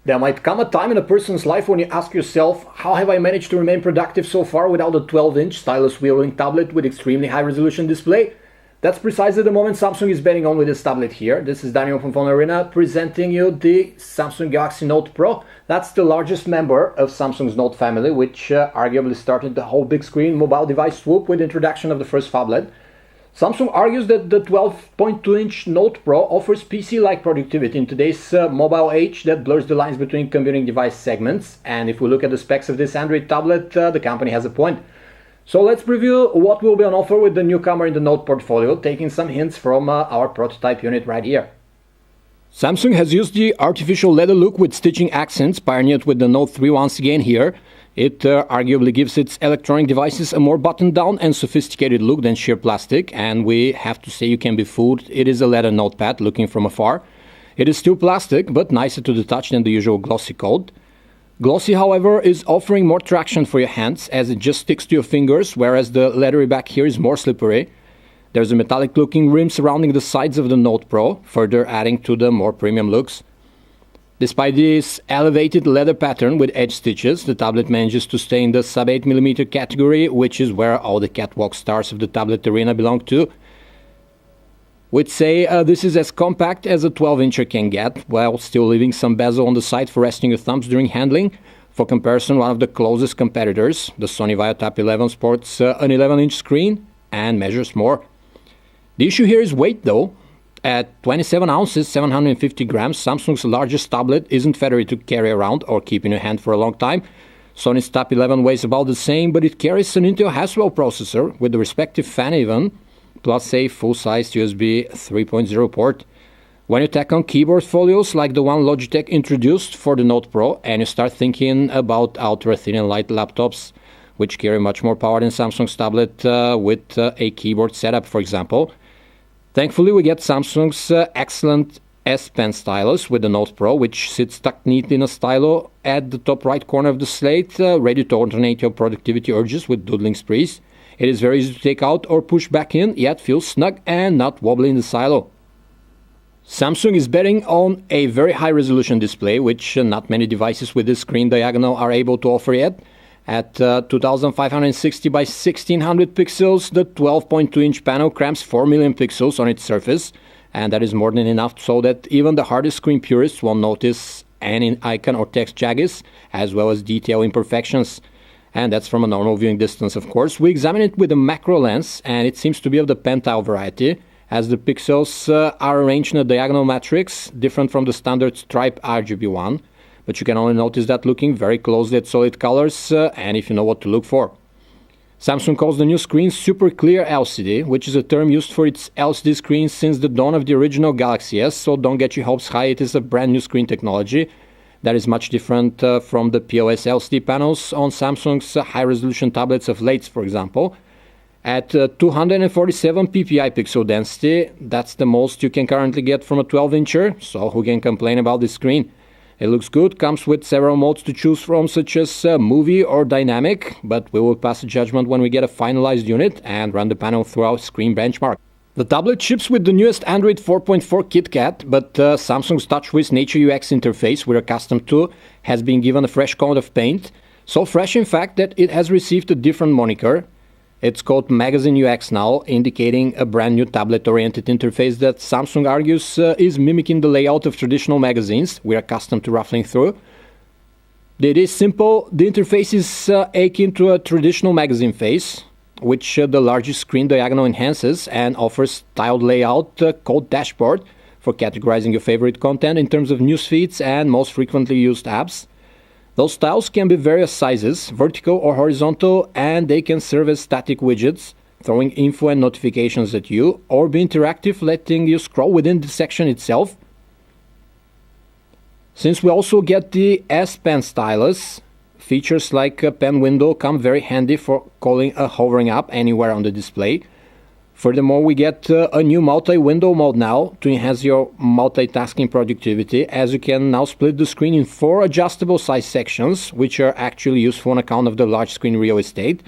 There might come a time in a person's life when you ask yourself, how have I managed to remain productive so far without a 12-inch stylus-wielding tablet with extremely high-resolution display? That's precisely the moment Samsung is betting on with this tablet here. This is Daniel from Phone Arena presenting you the Samsung Galaxy Note Pro. That's the largest member of Samsung's Note family, which arguably started the whole big screen mobile device swoop with the introduction of the first phablet. Samsung argues that the 12.2-inch Note Pro offers PC-like productivity in today's mobile age that blurs the lines between computing device segments. And if we look at the specs of this Android tablet, the company has a point. So let's preview what will be on offer with the newcomer in the Note portfolio, taking some hints from our prototype unit right here. Samsung has used the artificial leather look with stitching accents pioneered with the Note 3 once again here. It arguably gives its electronic devices a more buttoned-down and sophisticated look than sheer plastic, and we have to say you can be fooled. It is a leather notepad looking from afar. It is still plastic, but nicer to the touch than the usual glossy coat. Glossy, however, is offering more traction for your hands as it just sticks to your fingers, whereas the leathery back here is more slippery. There's a metallic-looking rim surrounding the sides of the Note Pro, further adding to the more premium looks. Despite this elevated leather pattern with edge stitches, the tablet manages to stay in the sub-8mm category, which is where all the catwalk stars of the tablet arena belong to. We'd say this is as compact as a 12-incher can get, while still leaving some bezel on the side for resting your thumbs during handling. For comparison, one of the closest competitors, the Sony Vaio 11, sports an 11-inch screen and measures more. The issue here is weight, though. At 27 ounces, 750 grams, Samsung's largest tablet isn't feathery to carry around or keep in your hand for a long time. Sony's Tab 11 weighs about the same, but it carries an Intel Haswell processor with the respective fan even, plus a full-sized USB 3.0 port. When you tack on keyboard folios like the one Logitech introduced for the Note Pro, and you start thinking about ultra-thin and light laptops, which carry much more power than Samsung's tablet with a keyboard setup, for example. Thankfully, we get Samsung's excellent S Pen stylus with the Note Pro, which sits tucked neatly in a stylo at the top right corner of the slate, ready to alternate your productivity urges with doodling sprees. It is very easy to take out or push back in, yet feels snug and not wobbly in the silo. Samsung is betting on a very high-resolution display, which not many devices with this screen diagonal are able to offer yet. At 2560 by 1600 pixels, the 12.2-inch panel crams 4 million pixels on its surface, and that is more than enough so that even the hardest screen purists won't notice any icon or text jaggies, as well as detail imperfections. And that's from a normal viewing distance, of course. We examine it with a macro lens, and it seems to be of the pentile variety, as the pixels are arranged in a diagonal matrix, different from the standard stripe RGB one. But you can only notice that looking very closely at solid colors and if you know what to look for. Samsung calls the new screen Super Clear LCD, which is a term used for its LCD screen since the dawn of the original Galaxy S, so don't get your hopes high, it is a brand new screen technology that is much different from the POS LCD panels on Samsung's high-resolution tablets of late, for example. At 247 ppi pixel density, that's the most you can currently get from a 12-incher, so who can complain about this screen? It looks good, comes with several modes to choose from, such as movie or dynamic, but we will pass a judgment when we get a finalized unit and run the panel through our screen benchmark. The tablet ships with the newest Android 4.4 KitKat, but Samsung's TouchWiz Nature UX interface we're accustomed to has been given a fresh coat of paint, so fresh in fact that it has received a different moniker. It's called Magazine UX now, indicating a brand new tablet-oriented interface that Samsung argues is mimicking the layout of traditional magazines we're accustomed to ruffling through. It is simple. The interface is akin to a traditional magazine face, which the largest screen diagonal enhances and offers tiled layout called dashboard for categorizing your favorite content in terms of news feeds and most frequently used apps. Those tiles can be various sizes, vertical or horizontal, and they can serve as static widgets, throwing info and notifications at you, or be interactive, letting you scroll within the section itself. Since we also get the S Pen stylus, features like a pen window come very handy for calling a hovering up anywhere on the display. Furthermore, we get a new multi-window mode now to enhance your multitasking productivity, as you can now split the screen in 4 adjustable size sections, which are actually useful on account of the large screen real estate,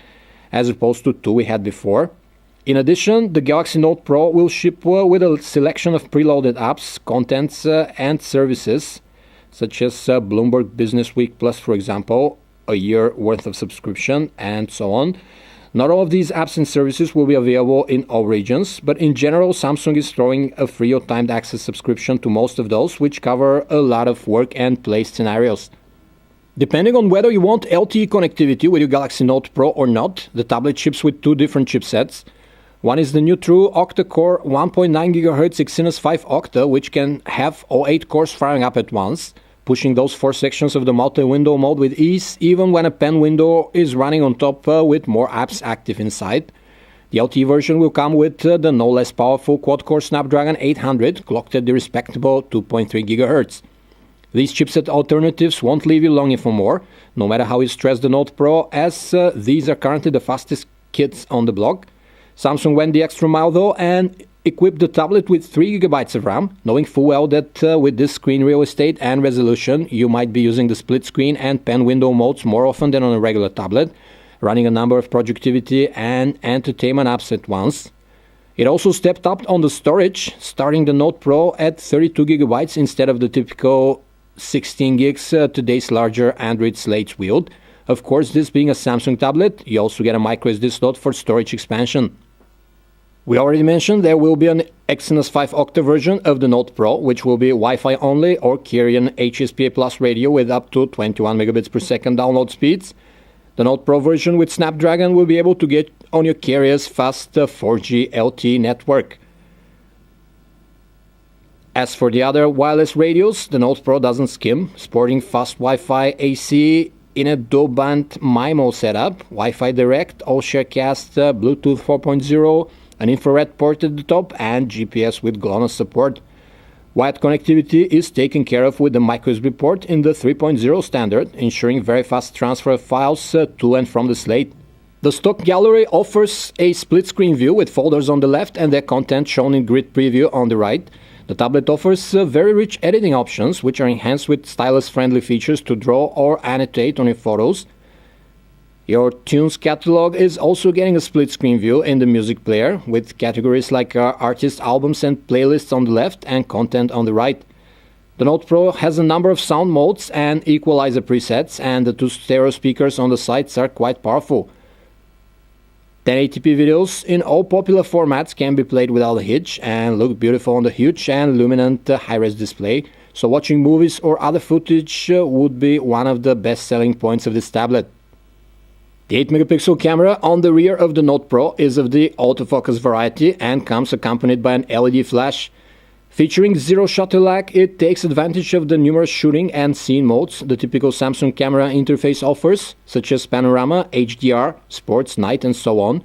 as opposed to 2 we had before. In addition, the Galaxy Note Pro will ship with a selection of preloaded apps, contents and services such as Bloomberg Business Week Plus, for example, a year worth of subscription, and so on. Not all of these apps and services will be available in all regions, but in general, Samsung is throwing a free or timed access subscription to most of those, which cover a lot of work and play scenarios. Depending on whether you want LTE connectivity with your Galaxy Note Pro or not, the tablet ships with two different chipsets. One is the new true octa-core 1.9 GHz Exynos 5 Octa, which can have all 8 cores firing up at once, pushing those 4 sections of the multi-window mode with ease, even when a pen window is running on top with more apps active inside. The LTE version will come with the no less powerful quad-core Snapdragon 800, clocked at the respectable 2.3 GHz. These chipset alternatives won't leave you longing for more, no matter how you stress the Note Pro, as these are currently the fastest kits on the block. Samsung went the extra mile though and equipped the tablet with 3 GB of RAM, knowing full well that with this screen real estate and resolution, you might be using the split screen and pen window modes more often than on a regular tablet, running a number of productivity and entertainment apps at once. It also stepped up on the storage, starting the Note Pro at 32 GB instead of the typical 16 gigs today's larger Android slates wield. Of course, this being a Samsung tablet, you also get a microSD slot for storage expansion. We already mentioned there will be an Exynos 5 Octa version of the Note Pro, which will be Wi-Fi only or carry an HSPA Plus radio with up to 21 megabits per second download speeds. The Note Pro version with Snapdragon will be able to get on your carrier's fast 4G LTE network. As for the other wireless radios, the Note Pro doesn't skim, sporting fast Wi-Fi AC in a dual-band MIMO setup, Wi-Fi Direct, All-Sharecast, Bluetooth 4.0, an infrared port at the top, and GPS with GLONASS support. Wired connectivity is taken care of with the microSD port in the 3.0 standard, ensuring very fast transfer of files to and from the slate. The stock gallery offers a split-screen view with folders on the left and their content shown in grid preview on the right. The tablet offers very rich editing options, which are enhanced with stylus-friendly features to draw or annotate on your photos. Your Tunes catalog is also getting a split-screen view in the music player, with categories like artist albums and playlists on the left and content on the right. The Note Pro has a number of sound modes and equalizer presets, and the two stereo speakers on the sides are quite powerful. 1080p videos in all popular formats can be played without a hitch and look beautiful on the huge and luminant high-res display, so watching movies or other footage would be one of the best selling points of this tablet. The 8-megapixel camera on the rear of the Note Pro is of the autofocus variety and comes accompanied by an LED flash. Featuring zero shutter lag, it takes advantage of the numerous shooting and scene modes the typical Samsung camera interface offers, such as panorama, HDR, sports, night, and so on.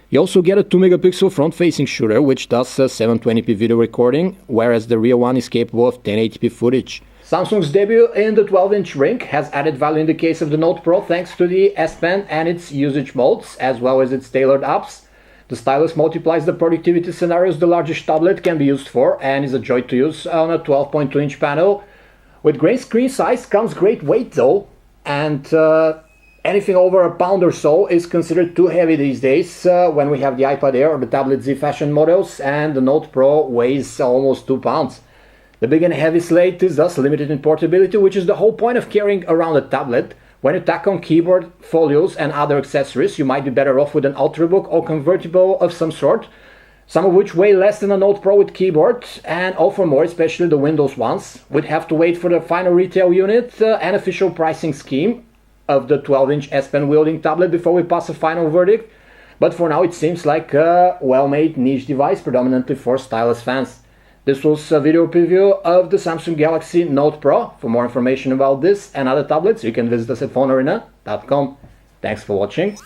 You also get a 2-megapixel front-facing shooter, which does 720p video recording, whereas the rear one is capable of 1080p footage. Samsung's debut in the 12-inch ring has added value in the case of the Note Pro thanks to the S Pen and its usage modes, as well as its tailored apps. The stylus multiplies the productivity scenarios the largest tablet can be used for and is a joy to use on a 12.2-inch panel. With great screen size comes great weight though, and anything over a pound or so is considered too heavy these days when we have the iPad Air or the Tablet Z fashion models, and the Note Pro weighs almost 2 pounds. The big and heavy slate is thus limited in portability, which is the whole point of carrying around a tablet. When you tack on keyboard, folios and other accessories, you might be better off with an Ultrabook or convertible of some sort, some of which weigh less than a Note Pro with keyboard and offer more, especially the Windows ones. We'd have to wait for the final retail unit and official pricing scheme of the 12-inch S Pen wielding tablet before we pass a final verdict, but for now it seems like a well-made niche device predominantly for stylus fans. This was a video preview of the Samsung Galaxy Note Pro. For more information about this and other tablets, you can visit us at phonearena.com. Thanks for watching.